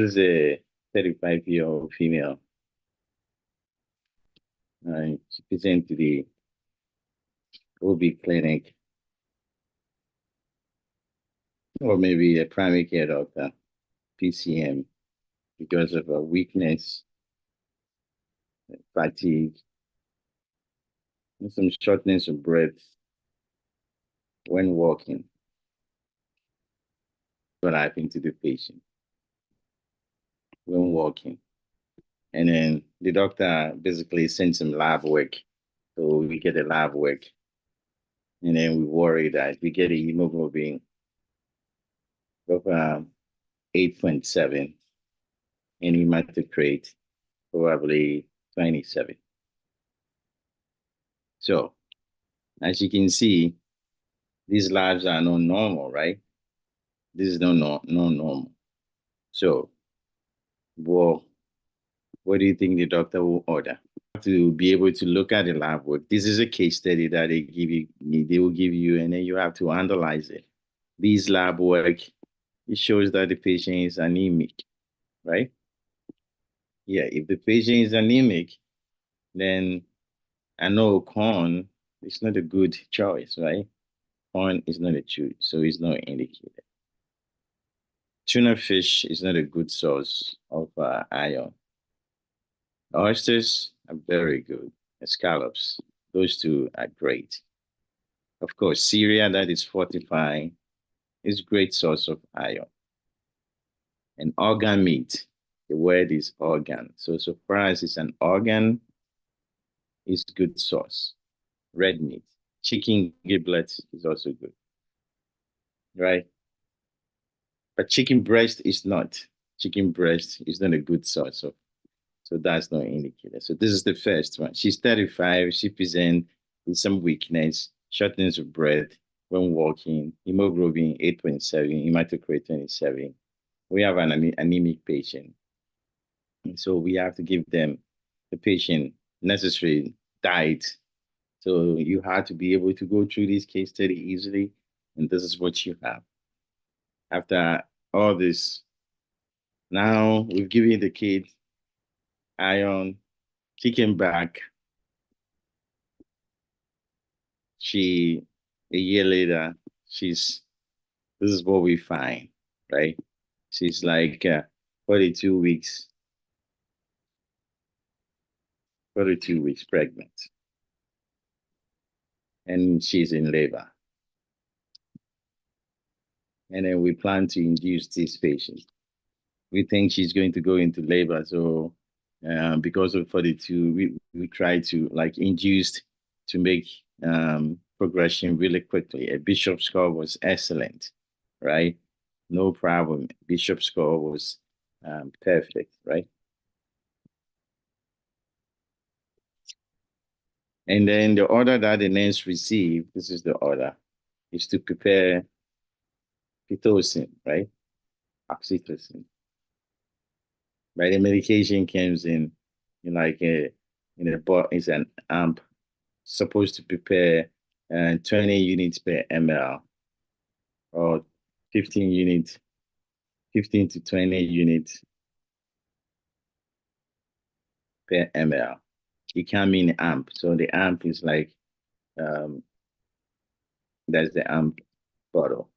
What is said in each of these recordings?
This is a 35-year-old female. She presented to the OB clinic, or maybe a primary care doctor, PCM, because of a weakness, fatigue, and some shortness of breath when walking. What happened to the patient when walking? And then the doctor basically sent some lab work. So we get the lab work. And then we worry that we get a hemoglobin of 8.7 and hematocrit probably 27. So as you can see, these labs are not normal, right? This is not normal. So, well, what do you think the doctor will order? To be able to look at the lab work. This is a case study that they will give you, and then you have to analyze it. These lab work, it shows that the patient is anemic, right? Yeah, if the patient is anemic, then I know corn is not a good choice, right? Corn is not a choice, so it's not indicated. Tuna fish is not a good source of iron. Oysters are very good. Scallops, those two are great. Of course, cereal that is fortified is great source of iron. And organ meat, the word is organ. So far as it's an organ, it's good source. Red meat, chicken giblets is also good, right? But chicken breast is not. Chicken breast is not a good source of, so that's not indicated. So this is the first one. She's 35. She presents with some weakness, shortness of breath when walking, hemoglobin 8.7, hematocrit 27. We have an anemic patient. And so we have to give the patient necessary diet. So you have to be able to go through this case study easily. And this is what you have. After all this, now we've given the kid iron, kicking back. A year later, this is what we find, right? She's like 42 weeks pregnant. And she's in labor. And then we plan to induce this patient. We think she's going to go into labor. So because of 42, we try to like induce to make progression really quickly. A Bishop score was excellent, right? No problem. Bishop score was perfect, right? And then the order that the nurse received, this is the order, is to prepare Pitocin, right? Oxytocin. Right, the medication comes in like it's an amp supposed to prepare 20 units per ml or 15 units, 15 to 20 units per ml. It can mean amp. So the amp is like that's the amp bottle.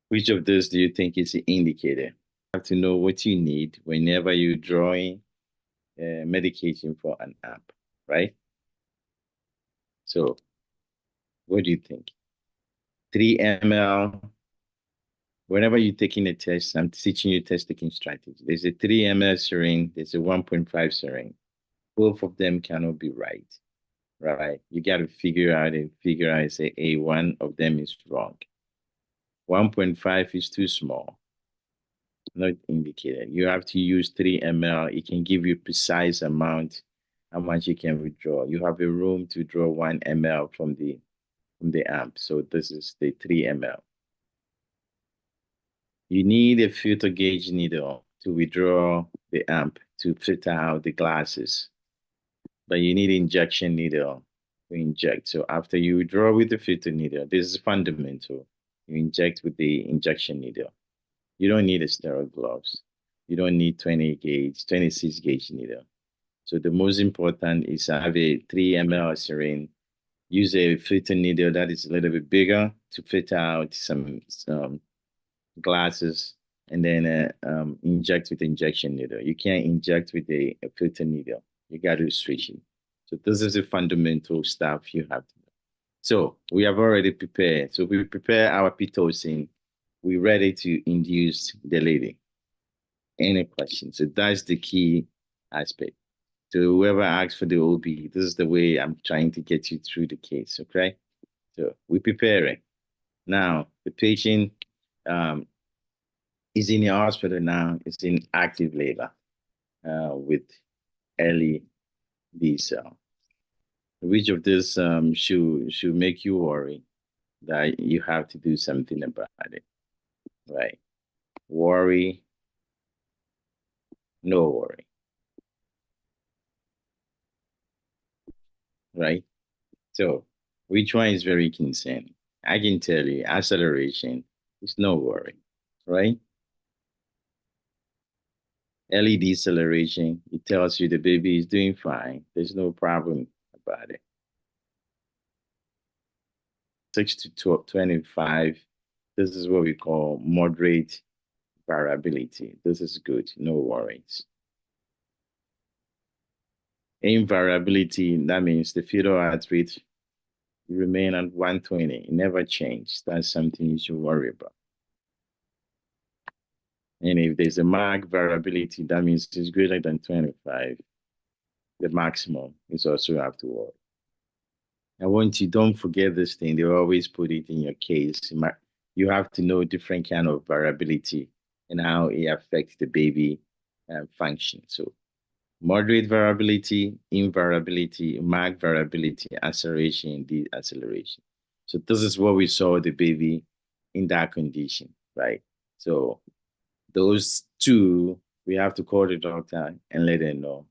Which of those do you think is the indicator? You have to know what you need whenever you're drawing medication for an amp, right? So what do you think? 3 ml. Whenever you're taking a test, I'm teaching you test taking strategy. There's a 3 ml syringe, there's a 1.5 syringe. Both of them cannot be right, right? You got to figure out and say, hey, one of them is wrong. 1.5 is too small, not indicated. You have to use 3 ml. It can give you precise amount, how much you can withdraw. You have a room to draw 1 ml from the amp. So this is the 3 ml. You need a filter gauge needle to withdraw the amp to filter out the glasses. But you need injection needle to inject. So after you withdraw with the filter needle, this is fundamental. You inject with the injection needle. You don't need a sterile gloves. You don't need 20 gauge, 26 gauge needle. So the most important is have a 3 ml syringe. Use a fetal needle that is a little bit bigger to fit out some glasses, and then inject with injection needle. You can't inject with a fetal needle. You got to switch it. So this is the fundamental stuff you have to do. So we have already prepared. So we prepare our Pitocin. We're ready to induce the lady. Any questions? So that's the key aspect. So whoever asks for the OB, this is the way I'm trying to get you through the case, okay? So we prepare it. Now, the patient is in the hospital now, is in active labor with early B-cell. Which of this should make you worry that you have to do something about it, right? Worry, no worry, right? So which one is very concerning? I can tell you, acceleration is no worry, right? Early deceleration, it tells you the baby is doing fine. There's no problem about it. 6 to 25, this is what we call moderate variability. This is good, no worries. Invariability, that means the fetal heart rate remain at 120. It never changed. That's something you should worry about. And if there's a marked variability, that means it's greater than 25. The maximum is also have to worry. I want you, don't forget this thing. They always put it in your case. You have to know different kind of variability and how it affects the baby function. So moderate variability, invariability, marked variability, acceleration, deceleration. So this is what we saw the baby in that condition, right? So those two, we have to call the doctor and let them know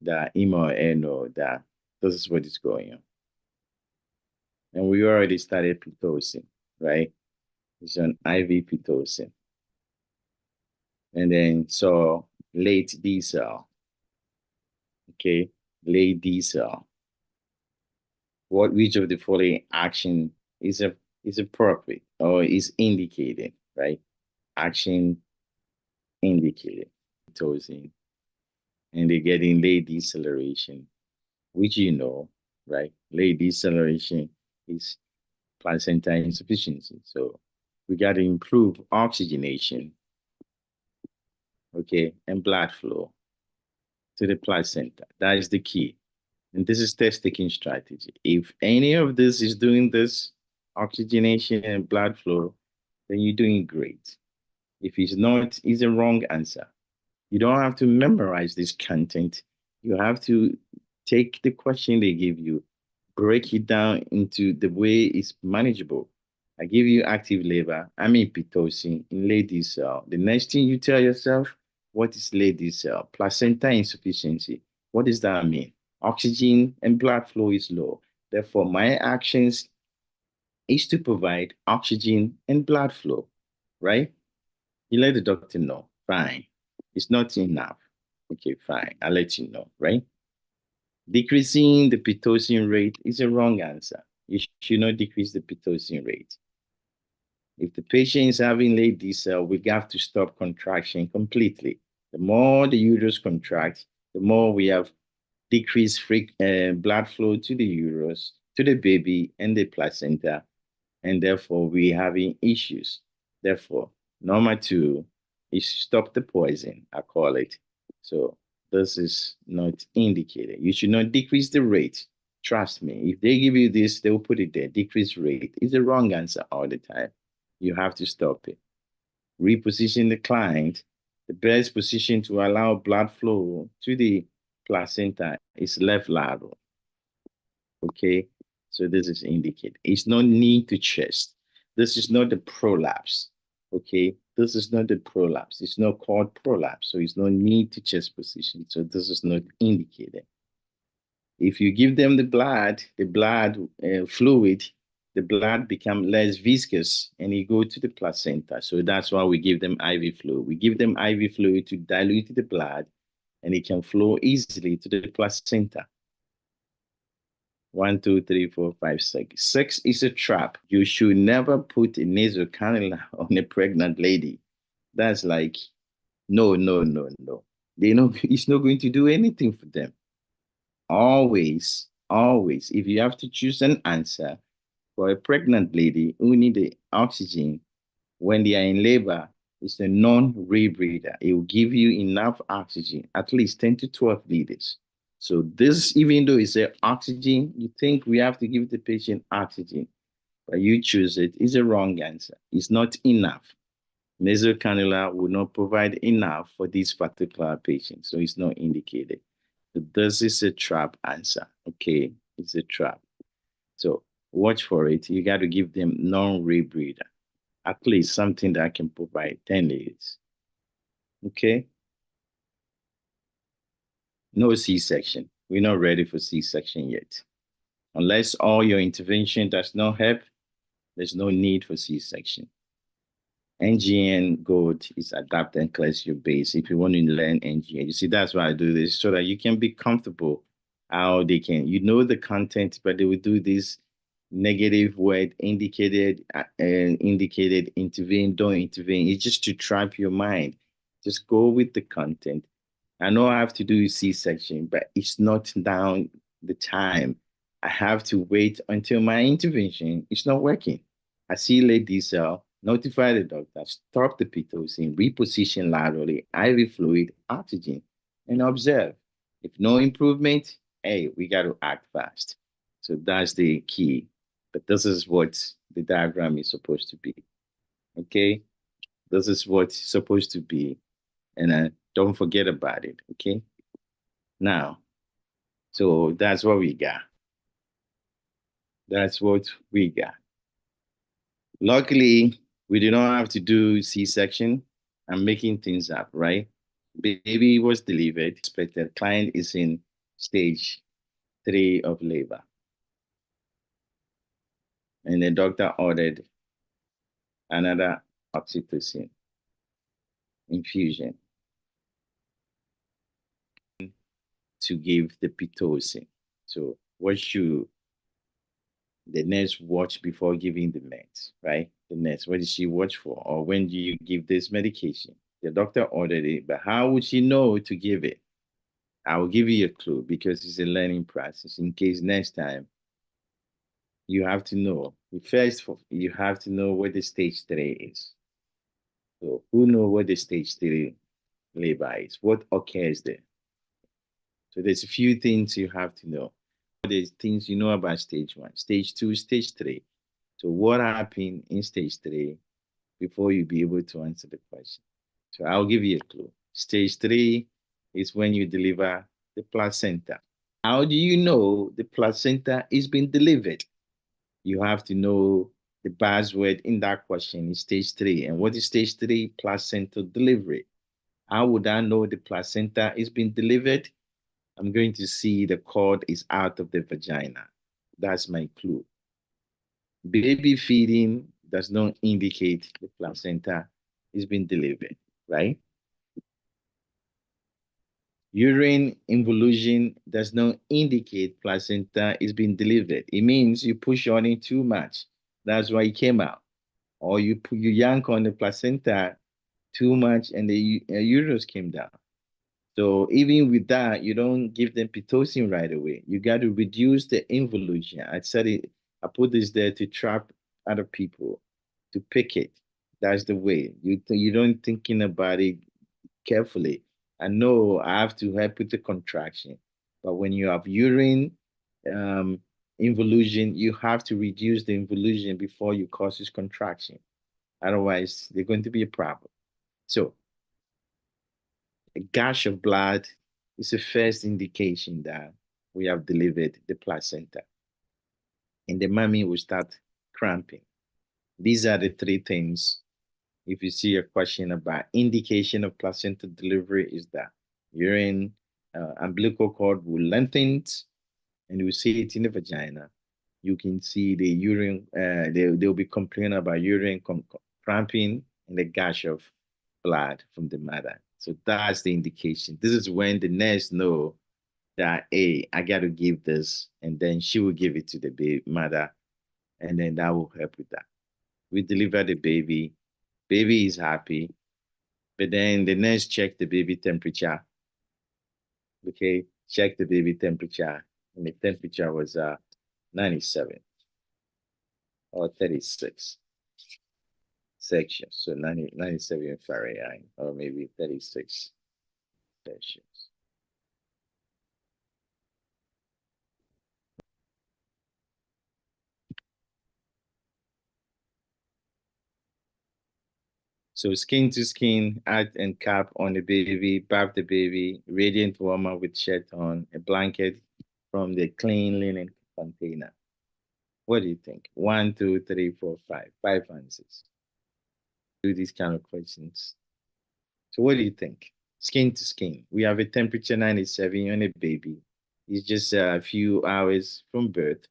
that email and know that this is what is going on. And we already started Pitocin, right? It's an IV Pitocin. And then so late D cell. Okay, late D cell. Which of the following action is appropriate or is indicated, right? Action indicated. Pitocin. And they're getting late deceleration, which you know, right? Late deceleration is placenta insufficiency. So we got to improve oxygenation, okay, and blood flow to the placenta. That is the key. And this is test-taking strategy. If any of this is doing this, oxygenation and blood flow, then you're doing great. If it's not, it's a wrong answer. You don't have to memorize this content. You have to take the question they give you, break it down into the way it's manageable. I give you active labor. I'm in Pitocin, in lady cell. The next thing you tell yourself, what is lady cell? Placenta insufficiency. What does that mean? Oxygen and blood flow is low. Therefore, my actions is to provide oxygen and blood flow, right? You let the doctor know, fine. It's not enough. Okay, fine. I'll let you know, right? Decreasing the Pitocin rate is a wrong answer. You should not decrease the Pitocin rate. If the patient is having late D cell, we have to stop contraction completely. The more the uterus contracts, the more we have decreased blood flow to the uterus, to the baby and the placenta, and therefore we're having issues. Therefore, number 2 is stop the poison, I call it. So this is not indicated. You should not decrease the rate. Trust me, if they give you this, they will put it there. Decrease rate is the wrong answer all the time. You have to stop it. Reposition the client. The best position to allow blood flow to the placenta is left lateral. Okay, so this is indicated. It's no knee to chest. This is not the prolapse. Okay, this is not the prolapse. It's not called prolapse, so it's no knee to chest position. So this is not indicated. If you give them the blood fluid, the blood become less viscous and it go to the placenta. So that's why we give them IV fluid. We give them IV fluid to dilute the blood and it can flow easily to the placenta. 1, 2, 3, 4, 5, 6. 6 is a trap. You should never put a nasal cannula on a pregnant lady. That's like, no, no, no, no. They know it's not going to do anything for them. Always, always, if you have to choose an answer for a pregnant lady who need the oxygen when they are in labor, it's a non-rebreather. It will give you enough oxygen, at least 10 to 12 liters. So this, even though it's a oxygen, you think we have to give the patient oxygen, but you choose it, is a wrong answer. It's not enough. Nasal cannula will not provide enough for this particular patient, so it's not indicated. So this is a trap answer, okay? It's a trap. So watch for it. You got to give them non-rebreather, at least something that can provide 10 liters, okay? No C-section. We're not ready for C-section yet. Unless all your intervention does not help, there's no need for C-section. NGN Gold is adapt and cleanse your base. If you want to learn NGN, you see, that's why I do this, so that you can be comfortable how they can, you know the content, but they will do this negative word indicated and indicated, intervene, don't intervene. It's just to trap your mind. Just go with the content. I know I have to do C-section, but it's not down the time. I have to wait until my intervention is not working. I see late Decel, notify the doctor, stop the Pitocin, reposition laterally, IV fluid, oxygen, and observe. If no improvement, hey, we got to act fast. So that's the key. But this is what the diagram is supposed to be. Okay? This is what it's supposed to be. And don't forget about it. Okay? Now, so that's what we got. That's what we got. Luckily, we do not have to do C-section. I'm making things up, right? Baby was delivered. Expected client is in stage 3 of labor. And the doctor ordered another oxytocin infusion to give the Pitocin. So what should the nurse watch before giving the meds, right? The nurse, what does she watch for? Or when do you give this medication? The doctor ordered it, but how would she know to give it? I will give you a clue because it's a learning process. In case next time you have to know. First, you have to know what the stage 3 is. So who know what the stage 3 labor is? What occurs there? So there's a few things you have to know. There's things you know about stage 1, stage 2, stage 3. So what happened in stage 3 before you be able to answer the question? So I'll give you a clue. Stage 3 is when you deliver the placenta. How do you know the placenta is being delivered? You have to know the buzzword in that question is stage 3. And what is stage 3? Placenta delivery. How would I know the placenta is being delivered? I'm going to see the cord is out of the vagina. That's my clue. Baby feeding does not indicate the placenta is being delivered, right? Urine involution does not indicate placenta is being delivered. It means you push on it too much. That's why it came out. Or you yank on the placenta too much and the uterus came down. So even with that, you don't give them Pitocin right away. You got to reduce the involution. I said it, I put this there to trap other people, to pick it. That's the way. You don't thinking about it carefully. I know I have to help with the contraction, but when you have urine involution, you have to reduce the involution before you cause this contraction. Otherwise, they're going to be a problem. So a gush of blood is the first indication that we have delivered the placenta. And the mommy will start cramping. These are the 3 things. If you see a question about indication of placenta delivery, is that urine umbilical cord will lengthen and you see it in the vagina. you can see the urine, they'll be complaining about urine cramping and the gush of blood from the mother. So that's the indication. This is when the nurse know that, hey, I got to give this, and then she will give it to the baby mother, and then that will help with that. We deliver the baby is happy, but then the nurse check the baby temperature. Okay, check the baby temperature, and the temperature was 97 or 36 Celsius, so 97 Fahrenheit, or maybe 36 Celsius. So skin to skin, hat and cap on the baby, bath the baby, radiant warmer with shirt on, a blanket from the clean linen container. What do you think? 1, 2, 3, 4, 5. 5 answers. Do these kind of questions. So what do you think? Skin to skin. We have a temperature 97 on a baby. It's just a few hours from birth.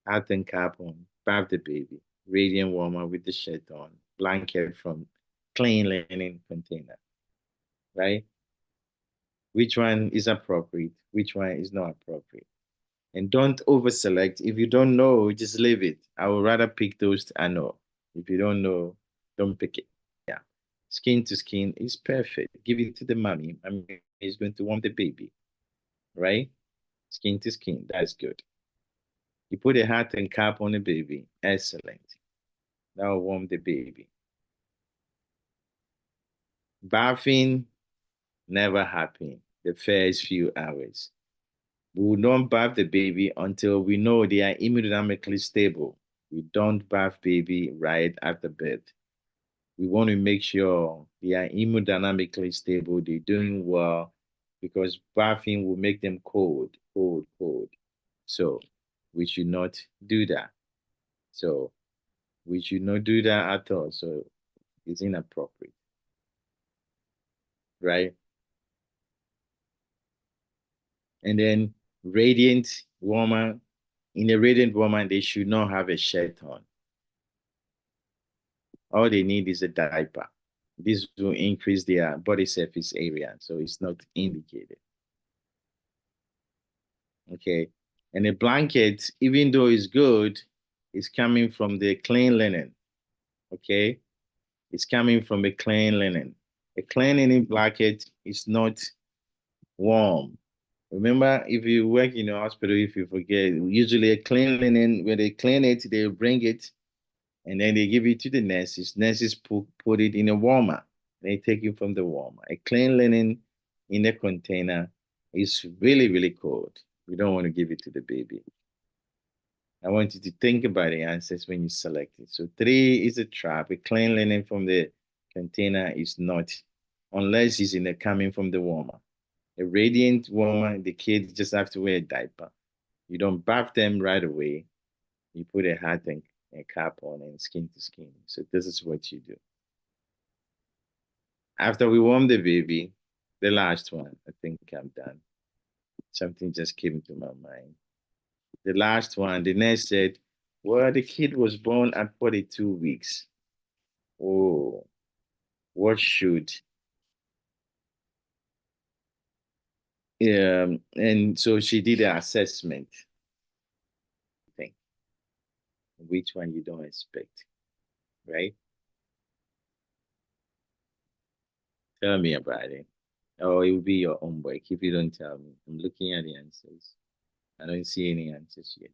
Hat and cap on, bath the baby, radiant warmer with the shirt on, blanket from clean linen container, right? Which one is appropriate? Which one is not appropriate? And don't over select. If you don't know, just leave it. I would rather pick those I know. If you don't know, don't pick it. Yeah. Skin to skin is perfect. Give it to the mommy. I mean, he's going to warm the baby, right? Skin to skin, that's good. You put a hat and cap on the baby. Excellent. That will warm the baby. Bathing never happen the first few hours. We will not bath the baby until we know they are hemodynamically stable. We don't bath baby right after birth. We want to make sure they are hemodynamically stable, they're doing well, because bathing will make them cold, cold, cold. So we should not do that. So we should not do that at all. So it's inappropriate, right? And then radiant woman, in a radiant woman, they should not have a shirt on. All they need is a diaper. This will increase their body surface area, so it's not indicated. Okay. And a blanket, even though it's good, is coming from the clean linen. Okay. It's coming from a clean linen. A clean linen blanket is not warm. Remember, if you work in a hospital, if you forget, usually a clean linen, when they clean it, they bring it and then they give it to the nurses. Nurses put it in a warmer. They take it from the warmer. A clean linen in a container is really, really cold. We don't want to give it to the baby. I want you to think about the answers when you select it. So 3 is a trap. A clean linen from the container is not, unless it's in the coming from the warmer. A radiant warmer, the kids just have to wear a diaper. You don't bath them right away. You put a hat and a cap on and skin to skin. So this is what you do. After we warm the baby, the last one, I think I'm done. Something just came to my mind. The last one, the nurse said, well, the kid was born at 42 weeks. Oh, what should? And so she did an assessment. Thing. Which one you don't expect, right? Tell me about it. Or it will be your own work if you don't tell me. I'm looking at the answers. I don't see any answers yet.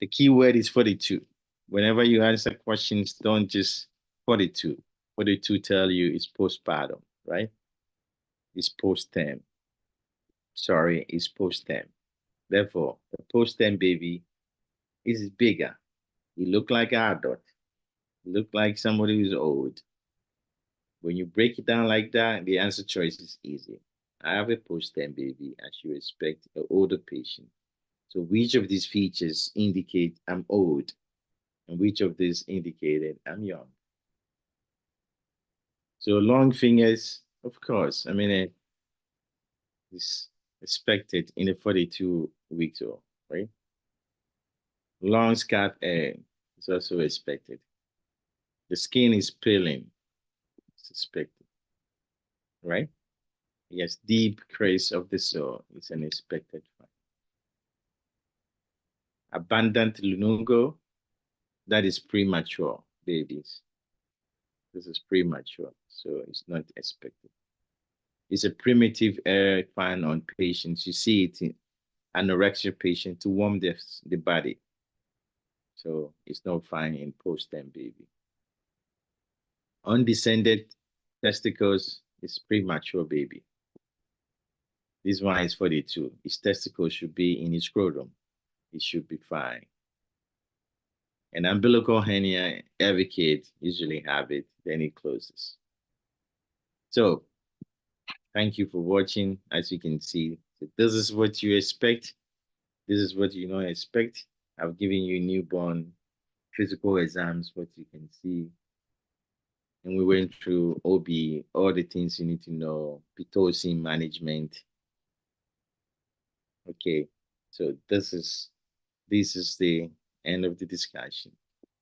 The key word is 42. Whenever you answer questions, don't just 42. 42 tell you it's postpartum, right? It's post-term. Sorry, it's post-term. Therefore, the post-term baby is bigger. You look like an adult. You look like somebody who's old. When you break it down like that, the answer choice is easy. I have a post-term baby, as you expect, an older patient. So which of these features indicate I'm old? And which of these indicated I'm young? So long fingers, of course. I mean, it's expected in a 42 weeks old. right? Long scalp hair is also expected. The skin is peeling, it's expected, right? Yes, deep crease of the sore is an expected find. Abundant lungo, that is premature babies. This is premature, so it's not expected. It's a primitive hair found on patients. You see it in anorexia patient to warm the body. So it's not fine in post-term baby. Undescended testicles is premature baby. This one is 42. His testicles should be in his scrotum. It should be fine. And umbilical hernia, every kid usually have it, then it closes. So thank you for watching. As you can see, this is what you expect. This is what you don't expect. I've given you newborn physical exams, what you can see. And we went through OB, all the things you need to know, Pitocin management. Okay, so this is the end of the discussion.